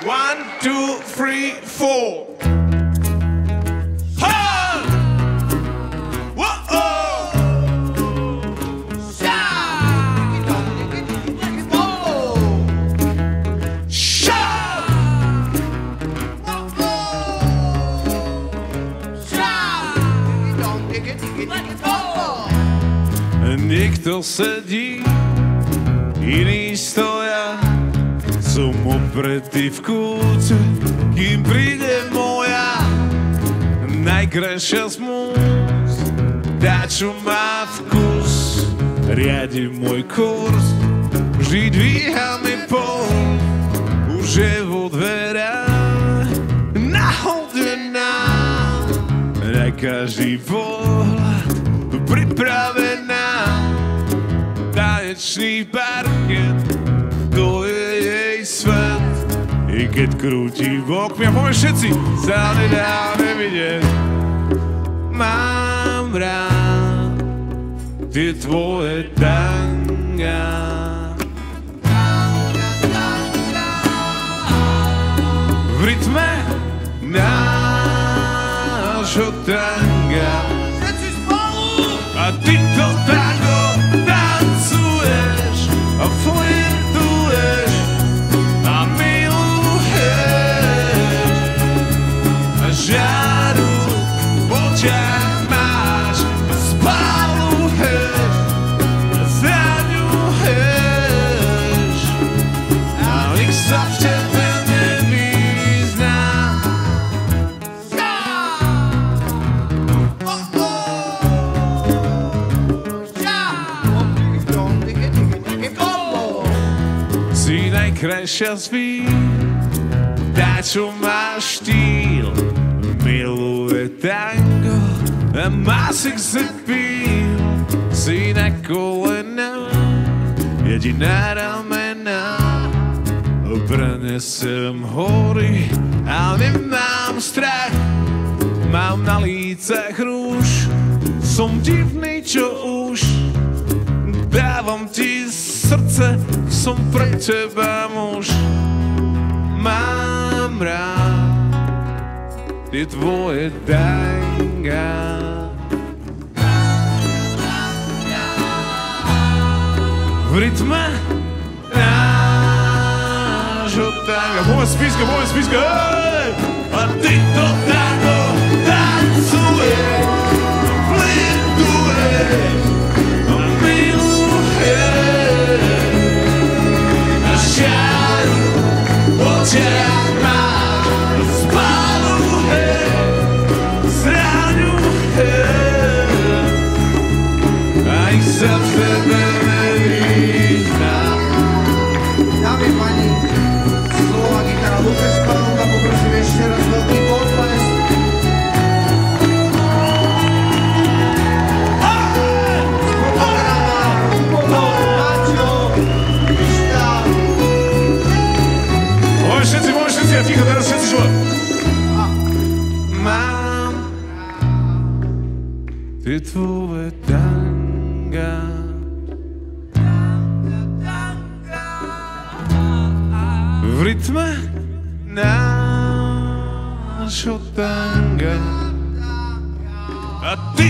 1, 2, 3, 4. Niekto sedí, iný stoja, som opretý v kúte, kým príde moja najkrajšia smúť. Tá, čo má vkus, riadi môj kurz, vždy dvíha mi pol, už je vo dverách nahodená, na každý pohľad pripravená. Tanečný parket, to je jej svet. I keď krúti bokmi, a poďme všetci, sa nedá nevidieť. Mám rád tie tvoje tanga. V rytme nášho tanga. A ty to tango tancuješ a flirtuješ a miluješ a žáru v očiach máš, spaluješ a zraňuješ a nik sa v tebe nevyzná. Si najkrajšia z vín, tá, čo má štýl, miluje tango a má sex appeal. Si na kolena, jediná ramena, prenesem hory a nemám strach. Mám na lícach rúž, som divný, čo už dávam ti srdce, som pre teba muž. Mám rád tie tvoje tanga. V rytme nášho tanga. Poďme spíska, hej! A ty to tango tancuješ, flirtuješ a miluješ a žáru v očiach máš, spaluješ, zraňuješ a ich sa v tebe nevyznám. Dámy, pani, slova gitara Lukáš Pálka, poprosím ešte raz veľký potlesk. Ticho, teraz všetci žuva. Mám tie tvoje tanga. V rytme nášho tanga. A ty